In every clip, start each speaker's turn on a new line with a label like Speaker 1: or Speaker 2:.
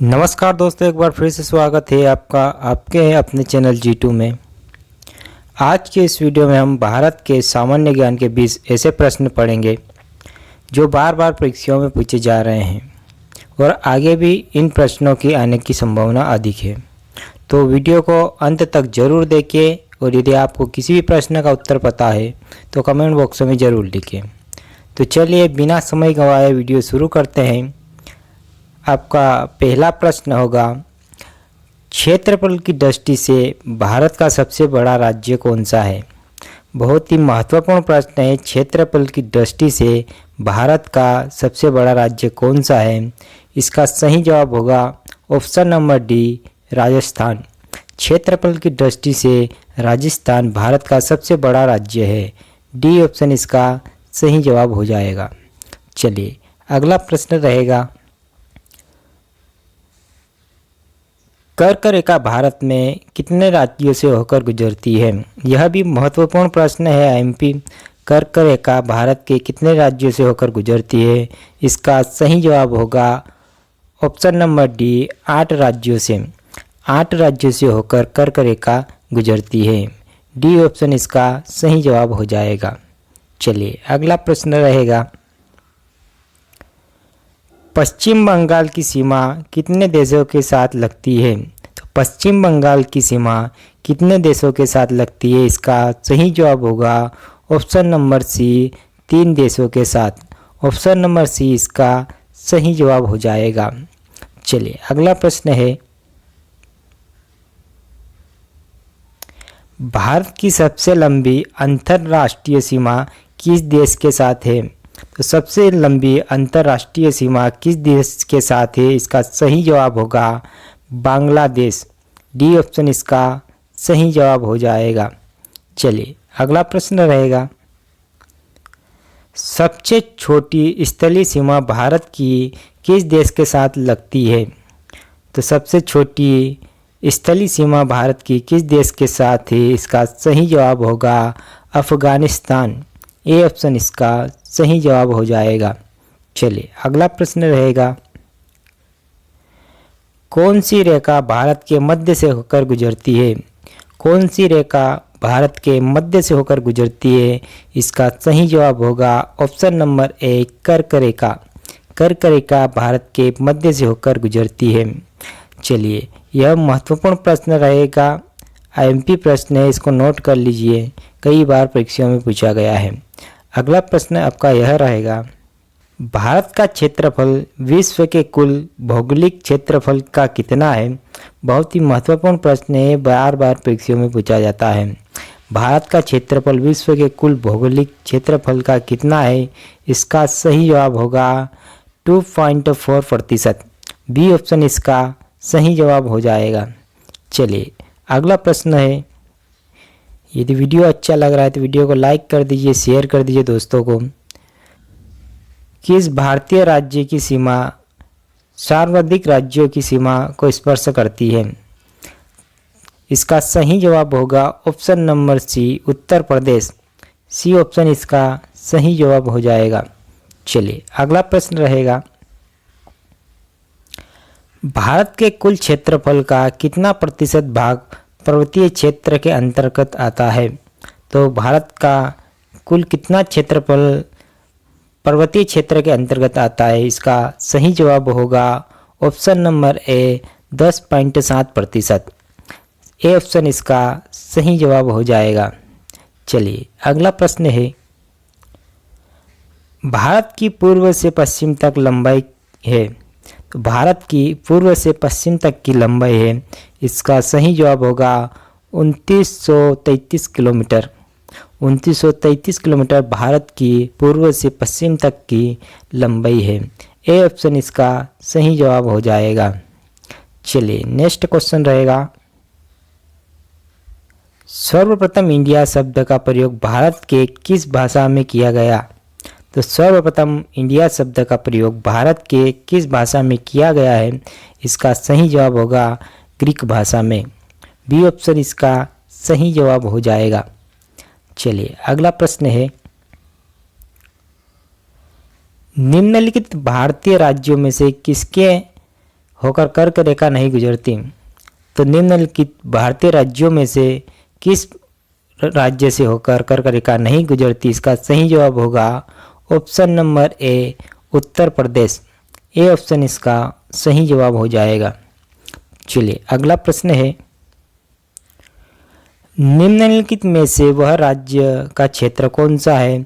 Speaker 1: नमस्कार दोस्तों, एक बार फिर से स्वागत है आपका आपके अपने चैनल G2 में। आज के इस वीडियो में हम भारत के सामान्य ज्ञान के 20 ऐसे प्रश्न पढ़ेंगे जो बार बार परीक्षाओं में पूछे जा रहे हैं और आगे भी इन प्रश्नों की आने की संभावना अधिक है। तो वीडियो को अंत तक ज़रूर देखिए और यदि आपको किसी भी प्रश्न का उत्तर पता है तो कमेंट बॉक्स में ज़रूर लिखें। तो चलिए बिना समय गंवाए वीडियो शुरू करते हैं। आपका पहला प्रश्न होगा, क्षेत्रफल की दृष्टि से भारत का सबसे बड़ा राज्य कौन सा है। बहुत ही महत्वपूर्ण प्रश्न है। क्षेत्रफल की दृष्टि से भारत का सबसे बड़ा राज्य कौन सा है। इसका सही जवाब होगा ऑप्शन नंबर डी, राजस्थान। क्षेत्रफल की दृष्टि से राजस्थान भारत का सबसे बड़ा राज्य है। डी ऑप्शन इसका सही जवाब हो जाएगा। चलिए अगला प्रश्न रहेगा, कर्क रेखा भारत में कितने राज्यों से होकर गुजरती है। यह भी महत्वपूर्ण प्रश्न है। एमपी कर्क रेखा भारत के कितने राज्यों से होकर गुजरती है। इसका सही जवाब होगा ऑप्शन नंबर डी, 8 राज्यों से। 8 राज्यों से होकर कर्क रेखा गुजरती है। डी ऑप्शन इसका सही जवाब हो जाएगा। चलिए अगला प्रश्न रहेगा, पश्चिम बंगाल की सीमा कितने देशों के साथ लगती है। तो पश्चिम बंगाल की सीमा कितने देशों के साथ लगती है। इसका सही जवाब होगा ऑप्शन नंबर सी, 3 देशों के साथ। ऑप्शन नंबर सी इसका सही जवाब हो जाएगा। चलिए अगला प्रश्न है, भारत की सबसे लंबी अंतर्राष्ट्रीय सीमा किस देश के साथ है। तो सबसे लंबी अंतर्राष्ट्रीय सीमा किस देश के साथ है। इसका सही जवाब होगा बांग्लादेश। डी ऑप्शन इसका सही जवाब हो जाएगा। चलिए अगला प्रश्न रहेगा, सबसे छोटी स्थलीय सीमा भारत की किस देश के साथ लगती है। तो सबसे छोटी स्थलीय सीमा भारत की किस देश के साथ है। इसका सही जवाब होगा अफगानिस्तान। ए ऑप्शन इसका सही जवाब हो जाएगा। चलिए अगला प्रश्न रहेगा, कौन सी रेखा भारत के मध्य से होकर गुजरती है। कौन सी रेखा भारत के मध्य से होकर गुजरती है। इसका सही जवाब होगा ऑप्शन नंबर ए, कर्क रेखा। कर्क रेखा भारत के मध्य से होकर गुजरती है। चलिए यह महत्वपूर्ण प्रश्न रहेगा। एमपी प्रश्न है, इसको नोट कर लीजिए, कई बार परीक्षाओं में पूछा गया है। अगला प्रश्न आपका यह रहेगा, भारत का क्षेत्रफल विश्व के कुल भौगोलिक क्षेत्रफल का कितना है। बहुत ही महत्वपूर्ण प्रश्न है, बार बार परीक्षाओं में पूछा जाता है। भारत का क्षेत्रफल विश्व के कुल भौगोलिक क्षेत्रफल का कितना है। इसका सही जवाब होगा 2.4%। बी ऑप्शन इसका सही जवाब हो जाएगा। चलिए अगला प्रश्न है, यदि वीडियो अच्छा लग रहा है तो वीडियो को लाइक कर दीजिए, शेयर कर दीजिए दोस्तों को। किस भारतीय राज्य की सीमा सर्वाधिक राज्यों की सीमा को स्पर्श करती है। इसका सही जवाब होगा ऑप्शन नंबर सी, उत्तर प्रदेश। सी ऑप्शन इसका सही जवाब हो जाएगा। चलिए अगला प्रश्न रहेगा, भारत के कुल क्षेत्रफल का कितना प्रतिशत भाग पर्वतीय क्षेत्र के अंतर्गत आता है। तो भारत का कुल कितना क्षेत्रफल पर्वतीय क्षेत्र के अंतर्गत आता है। इसका सही जवाब होगा option number A, 10.7%। A option इसका सही जवाब हो जाएगा। चलिए अगला प्रश्न है, भारत की पूर्व से पश्चिम तक लंबाई है। तो भारत की पूर्व से पश्चिम तक की लंबाई है। इसका सही जवाब होगा 2933 किलोमीटर। 2933 किलोमीटर भारत की पूर्व से पश्चिम तक की लंबाई है। ए ऑप्शन इसका सही जवाब हो जाएगा। चलिए नेक्स्ट क्वेश्चन रहेगा, सर्वप्रथम इंडिया शब्द का प्रयोग भारत के किस भाषा में किया गया। तो सर्वप्रथम इंडिया शब्द का प्रयोग भारत के किस भाषा में किया गया है। इसका सही जवाब होगा ग्रीक भाषा में। बी ऑप्शन इसका सही जवाब हो जाएगा। चलिए अगला प्रश्न है, निम्नलिखित भारतीय राज्यों में से किसके होकर कर्क रेखा नहीं गुजरती। तो निम्नलिखित भारतीय राज्यों में से किस राज्य से होकर कर्क रेखा नहीं गुजरती? इसका सही जवाब होगा option number A, Uttar Pradesh. A option इसका सही जवाब हो जाएगा। चलिए अगला प्रश्न है, निम्नलिखित में से वह राज्य का क्षेत्र कौन सा है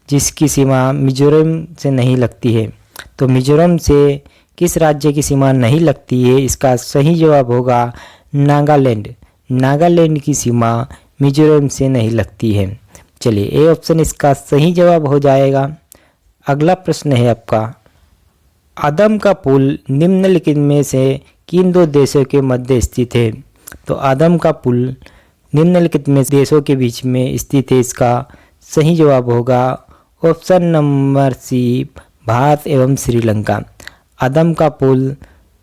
Speaker 1: जिसकी सीमा मिजोरम से नहीं लगती है? तो मिजोरम से किस राज्य की सीमा नहीं लगती है? इसका सही जवाब होगा नागालैंड। नागालैंड की सीमा मिजोरम से नहीं लगती है। चलिए ए ऑप्शन इसका सही जवाब हो जाएगा। अगला प्रश्न है आपका, आदम का पुल निम्नलिखित में से किन दो देशों के मध्य स्थित है? तो आदम का पुल निम्नलिखित में देशों के बीच में स्थित है। इसका सही जवाब होगा ऑप्शन नंबर सी, भारत एवं श्रीलंका। आदम का पुल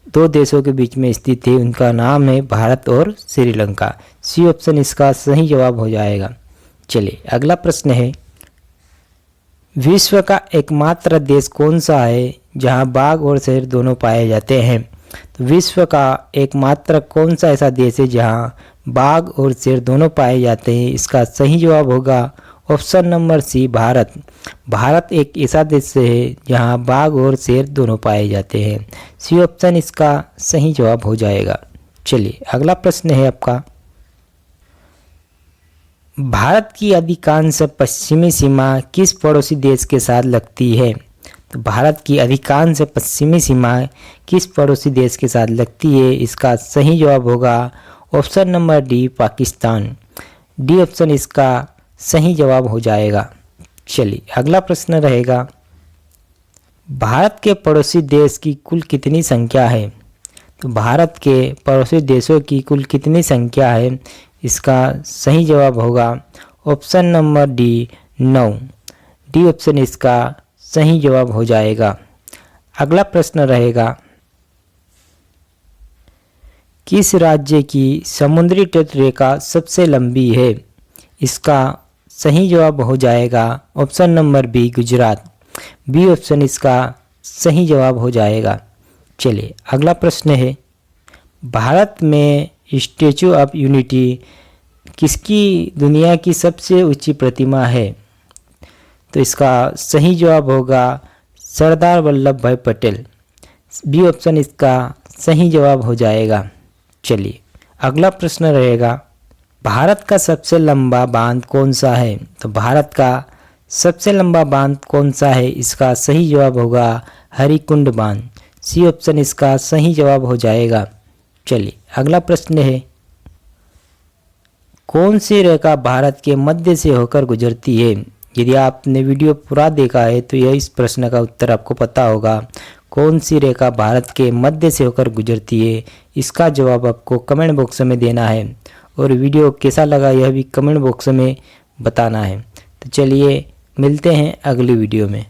Speaker 1: दो देशों के बीच में स्थित है, उनका नाम है भारत और श्रीलंका। सी ऑप्शन इसका सही जवाब हो जाएगा। चलिए अगला प्रश्न है, विश्व का एकमात्र देश कौन सा है जहां बाघ और शेर दोनों पाए जाते हैं? तो विश्व का एकमात्र कौन सा ऐसा देश है जहां बाघ और शेर दोनों पाए जाते हैं? इसका सही जवाब होगा option number C, Bharat. Bharat एक ऐसा देश है जहां बाघ और शेर दोनों पाए जाते हैं। सी ऑप्शन इसका सही जवाब हो जाएगा। चलिए अगला प्रश्न है आपका, भारत की अधिकांश पश्चिमी सीमा किस पड़ोसी देश के साथ लगती है? तो भारत की अधिकांश पश्चिमी सीमा किस पड़ोसी देश के साथ लगती है? इसका सही जवाब होगा option number D, Pakistan. D option इसका सही जवाब हो जाएगा। चलिए अगला प्रश्न रहेगा, भारत के पड़ोसी देश की कुल कितनी संख्या है? तो भारत के पड़ोसी देशों की कुल कितनी संख्या है? इसका सही जवाब होगा option number D, 9। D option इसका सही जवाब हो जाएगा। अगला प्रश्न रहेगा, किस राज्य की समुद्री तट रेखा सबसे लंबी है? इसका सही जवाब हो जाएगा option number B, Gujarat. B option इसका सही जवाब हो जाएगा। चलिए अगला प्रश्न है, भारत में स्टैचू ऑफ यूनिटी किसकी दुनिया की सबसे ऊंची प्रतिमा है? तो इसका सही जवाब होगा सरदार वल्लभ भाई पटेल। बी ऑप्शन इसका सही जवाब हो जाएगा। चलिए अगला प्रश्न रहेगा, भारत का सबसे लंबा बांध कौन सा है? तो भारत का सबसे लंबा बांध कौन सा है? इसका सही जवाब होगा हरिकुंड बांध। सी ऑप्शन इसका सही जवाब हो जाएगा। चलिए अगला प्रश्न है, कौन सी रेखा भारत के मध्य से होकर गुजरती है? यदि आपने वीडियो पूरा देखा है तो यह इस प्रश्न का उत्तर आपको पता होगा। कौन सी रेखा भारत के मध्य से होकर गुजरती है? इसका जवाब आपको कमेंट बॉक्स में देना है और वीडियो कैसा लगा यह भी कमेंट बॉक्स में बताना है। तो चलिए मिलते हैं अगली वीडियो में।